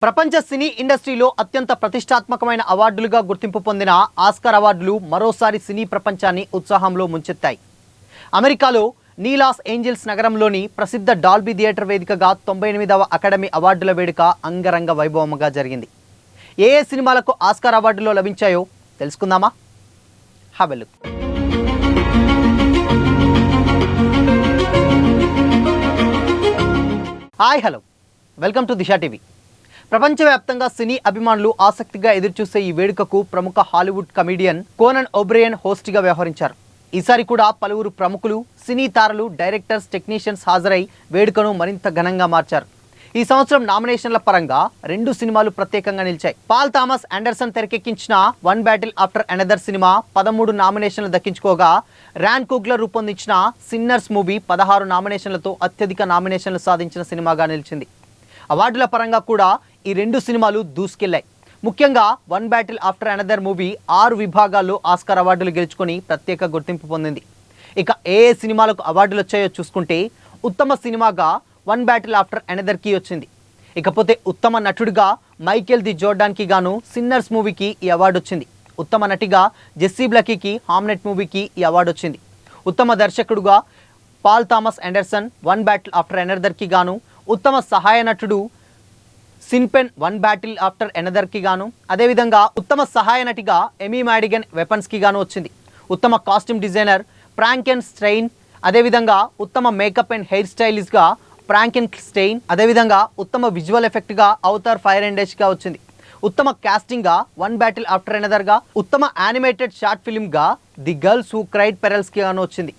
ప్రపంచ సినీ ఇండస్ట్రీలో అత్యంత ప్రతిష్టాత్మకమైన అవార్డులుగా గుర్తింపు పొందిన ఆస్కార్ అవార్డులు మరోసారి సినీ ప్రపంచాన్ని ఉత్సాహంలో ముంచెత్తాయి. అమెరికాలో నీ లాస్ ఏంజల్స్ నగరంలోని ప్రసిద్ధ డాల్బీ థియేటర్ వేదికగా 98వ అకాడమీ అవార్డుల వేడుక అంగరంగ వైభవంగా జరిగింది. ఏ సినిమాలకు ఆస్కార్ అవార్డులు లభించాయో తెలుసుకుందామా? Have a look. Hi hello, welcome to Disha TV. ప్రపంచవ్యాప్తంగా సినీ అభిమానులు ఆసక్తిగా ఎదురుచూసే ఈ వేడుకకు ప్రముఖ హాలీవుడ్ కమెడియన్ కోనన్ ఓబ్రియన్ హోస్ట్గా వ్యవహరించారు. ఈసారి కూడా పలువురు ప్రముఖులు, సినీ తారలు, డైరెక్టర్స్, టెక్నీషియన్స్ హాజరై వేడుకను మరింత ఘనంగా మార్చారు. ఈ సంవత్సరం నామినేషన్ల పరంగా 2 సినిమాలు ప్రత్యేకంగా నిలిచాయి. పాల్ థామస్ ఆండర్సన్ తెరకెక్కించిన one battle after another cinema 13 నామినేషన్లు దక్కించుకోగా, ర్యాన్ కుగ్లర్ రూపొందించిన సిన్నర్స్ మూవీ 16 నామినేషన్లతో అత్యధిక నామినేషన్లు సాధించిన సినిమాగా నిలిచింది. అవార్డుల పరంగా కూడా ఈ 2 సినిమాలు దూసుకెళ్లాయి. ముఖ్యంగా one battle after another movie 6 విభాగాల్లో ఆస్కార్ అవార్డులు గెలుచుకొని ప్రత్యేక గుర్తింపు పొందింది. ఇక ఏ సినిమాలకు అవార్డులు వచ్చాయో చూసుకుంటే, ఉత్తమ సినిమాగా వన్ బ్యాటిల్ ఆఫ్టర్ అనదర్కి వచ్చింది. ఇకపోతే ఉత్తమ నటుడిగా మైకేల్ ది జోర్డాన్కి గాను సిన్నర్స్ మూవీకి ఈ అవార్డు వచ్చింది. ఉత్తమ నటిగా జెస్సీ బ్లకీకి హామ్నెట్ మూవీకి ఈ అవార్డు వచ్చింది. ఉత్తమ దర్శకుడుగా Paul Thomas Anderson one battle after అనదర్కి గాను, ఉత్తమ సహాయ నటుడు సిన్పెన్ వన్ బ్యాటిల్ ఆఫ్టర్ అనదర్కి గాను, అదేవిధంగా ఉత్తమ సహాయ నటిగా ఎమీ మాడిగన్ వెపన్స్కి గాను వచ్చింది. ఉత్తమ కాస్ట్యూమ్ డిజైనర్ ఫ్రాంకెన్ స్టెయిన్, అదేవిధంగా ఉత్తమ మేకప్ అండ్ హెయిర్ స్టైలిస్ట్గా ఫ్రాంకెన్ స్టెయిన్, అదేవిధంగా ఉత్తమ విజువల్ ఎఫెక్ట్గా అవతార్ ఫైర్ అండ్ డేష్గా వచ్చింది. ఉత్తమ కాస్టింగ్గా వన్ బ్యాటిల్ ఆఫ్టర్ అనదర్గా, ఉత్తమ యానిమేటెడ్ షార్ట్ ఫిల్మ్గా ది గర్ల్స్ హూ క్రైడ్ పెరల్స్కి గాను వచ్చింది.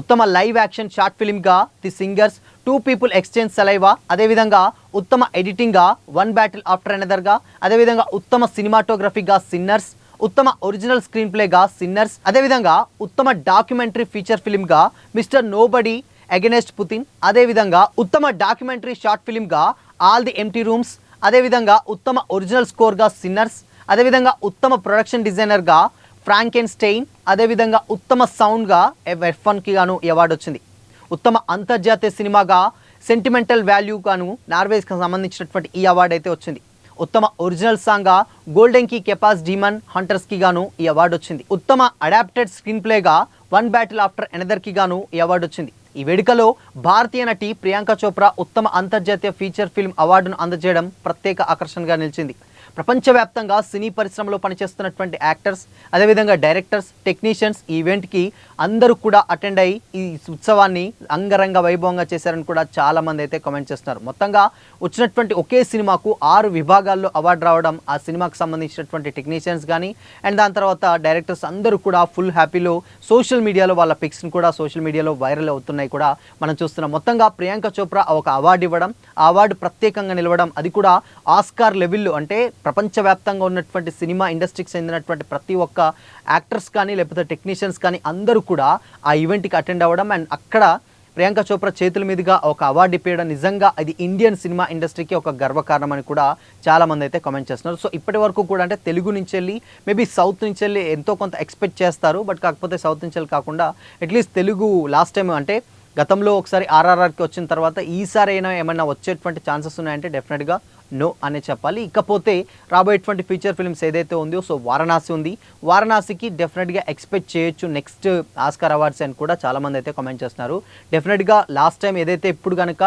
ఉత్తమ లైవ్ యాక్షన్ షార్ట్ ఫిల్మ్గా the singers, two people exchange saliva, అదేవిధంగా ఉత్తమ ఎడిటింగ్గా వన్ బ్యాటిల్ ఆఫ్టర్ అనదర్గా, అదేవిధంగా ఉత్తమ సినిమాటోగ్రఫీగా సిన్నర్స్, ఉత్తమ ఒరిజినల్ స్క్రీన్ ప్లేగా సిన్నర్స్, అదేవిధంగా ఉత్తమ డాక్యుమెంటరీ ఫీచర్ ఫిల్మ్గా మిస్టర్ నోబడీ అగెనెస్ట్ పుతిన్, అదేవిధంగా ఉత్తమ డాక్యుమెంటరీ షార్ట్ ఫిల్మ్గా ఆల్ ది ఎంప్టీ రూమ్స్, అదేవిధంగా ఉత్తమ ఒరిజినల్ స్కోర్గా సిన్నర్స్, అదేవిధంగా ఉత్తమ ప్రొడక్షన్ డిజైనర్గా ఫ్రాంకెన్ స్టెయిన్, అదేవిధంగా ఉత్తమ సౌండ్గా F1కి గాను ఈ అవార్డు వచ్చింది. ఉత్తమ అంతర్జాతీయ సినిమాగా సెంటిమెంటల్ వాల్యూ గాను నార్వేస్కి సంబంధించినటువంటి ఈ అవార్డు అయితే వచ్చింది. ఉత్తమ ఒరిజినల్ సాంగ్గా గోల్డెన్ కీ కెపాస్ డీమన్ హంటర్స్కి గాను ఈ అవార్డు వచ్చింది. ఉత్తమ అడాప్టెడ్ స్క్రీన్ ప్లేగా వన్ బ్యాటిల్ ఆఫ్టర్ అనదర్కి గాను ఈ అవార్డు వచ్చింది. ఈ వేడుకలో భారతీయ నటి ప్రియాంక చోప్రా ఉత్తమ అంతర్జాతీయ ఫీచర్ ఫిల్మ్ అవార్డును అందజేయడం ప్రత్యేక ఆకర్షణగా నిలిచింది. ప్రపంచవ్యాప్తంగా సినీ పరిశ్రమలో పనిచేస్తున్నటువంటి యాక్టర్స్, అదేవిధంగా డైరెక్టర్స్, టెక్నీషియన్స్ ఈ ఈవెంట్కి అందరూ కూడా అటెండ్ అయ్యి ఈ ఉత్సవాన్ని అంగరంగ వైభవంగా చేశారని కూడా చాలామంది అయితే కామెంట్ చేస్తున్నారు. మొత్తంగా వచ్చినటువంటి ఒకే సినిమాకు 6 విభాగాల్లో అవార్డు రావడం, ఆ సినిమాకు సంబంధించినటువంటి టెక్నీషియన్స్ కానీ అండ్ దాని తర్వాత డైరెక్టర్స్ అందరూ కూడా ఫుల్ హ్యాపీలో సోషల్ మీడియాలో వాళ్ళ పిక్స్ని కూడా సోషల్ మీడియాలో వైరల్ అవుతున్నాయి కూడా మనం చూస్తున్నాం. మొత్తంగా ప్రియాంక చోప్రా ఒక అవార్డు ఇవ్వడం, ఆ అవార్డు ప్రత్యేకంగా నిలవడం, అది కూడా ఆస్కార్ లెవెల్లో, అంటే ప్రపంచవ్యాప్తంగా ఉన్నటువంటి సినిమా ఇండస్ట్రీకి చెందినటువంటి ప్రతి ఒక్క యాక్టర్స్ కానీ లేకపోతే టెక్నీషియన్స్ కానీ అందరూ కూడా ఆ ఈవెంట్కి అటెండ్ అవ్వడం అండ్ అక్కడ ప్రియాంక చోప్రా చేతుల మీదుగా ఒక అవార్డు ఇప్పించడం నిజంగా అది ఇండియన్ సినిమా ఇండస్ట్రీకి ఒక గర్వకారణం అని కూడా చాలామంది అయితే కామెంట్ చేస్తున్నారు. సో ఇప్పటి వరకు కూడా అంటే తెలుగు నుంచి వెళ్ళి మేబీ సౌత్ నుంచి వెళ్ళి ఎంతో కొంత ఎక్స్పెక్ట్ చేస్తారు, బట్ కాకపోతే సౌత్ నుంచి వెళ్ళి కాకుండా అట్లీస్ట్ తెలుగు లాస్ట్ టైం అంటే గతంలో ఒకసారి ఆర్ఆర్ఆర్కి వచ్చిన తర్వాత ఈసారి అయినా ఏమైనా వచ్చేటువంటి ఛాన్సెస్ ఉన్నాయంటే డెఫినెట్గా నో అనే చెప్పాలి. ఇకపోతే రాబోయేటువంటి ఫీచర్ ఫిల్మ్స్ ఏదైతే ఉందో, సో వారణాసి ఉంది, వారణాసికి డెఫినెట్గా ఎక్స్పెక్ట్ చేయొచ్చు నెక్స్ట్ ఆస్కార్ అవార్డ్స్ అని కూడా చాలామంది అయితే కామెంట్ చేస్తున్నారు. డెఫినెట్గా లాస్ట్ టైం ఏదైతే ఇప్పుడు కనుక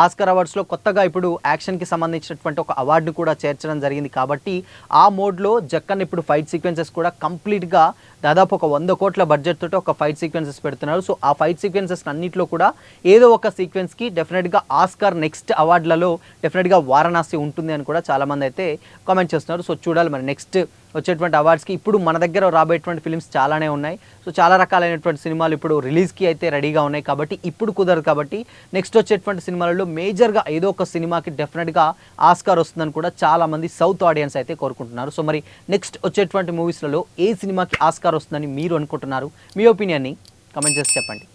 ఆస్కార్ అవార్డ్స్లో కొత్తగా ఇప్పుడు యాక్షన్కి సంబంధించినటువంటి ఒక అవార్డును కూడా చేర్చడం జరిగింది కాబట్టి ఆ మోడ్లో జక్కన్ ఇప్పుడు ఫైట్ సీక్వెన్సెస్ కూడా కంప్లీట్గా దాదాపు ఒక 100 కోట్ల బడ్జెట్ తోటి ఒక ఫైట్ సీక్వెన్సెస్ పెడుతున్నారు. సో ఆ ఫైట్ సీక్వెన్సెస్ అన్నింటిలో కూడా ఏదో ఒక సీక్వెన్స్కి డెఫినెట్గా ఆస్కార్ నెక్స్ట్ అవార్డులలో డెఫినెట్గా వారణాసి ఉంటుంది అని కూడా చాలామంది అయితే కామెంట్ చేస్తున్నారు. సో చూడాలి మరి నెక్స్ట్ వచ్చేటువంటి అవార్డ్స్కి. ఇప్పుడు మన దగ్గర రాబోయేటువంటి ఫిల్మ్స్ చాలానే ఉన్నాయి. సో చాలా రకాలైనటువంటి సినిమాలు ఇప్పుడు రిలీజ్కి అయితే రెడీగా ఉన్నాయి కాబట్టి ఇప్పుడు కుదరదు. కాబట్టి నెక్స్ట్ వచ్చేటువంటి సినిమాలలో మేజర్గా ఏదో ఒక సినిమాకి డెఫినెట్గా ఆస్కార్ వస్తుందని కూడా చాలామంది సౌత్ ఆడియన్స్ అయితే కోరుకుంటున్నారు. సో మరి నెక్స్ట్ వచ్చేటువంటి మూవీస్లలో ఏ సినిమాకి ఆస్కార్ వస్తుందని మీరు అనుకుంటున్నారు? మీ ఒపీనియన్ని కామెంట్ చేసి చెప్పండి.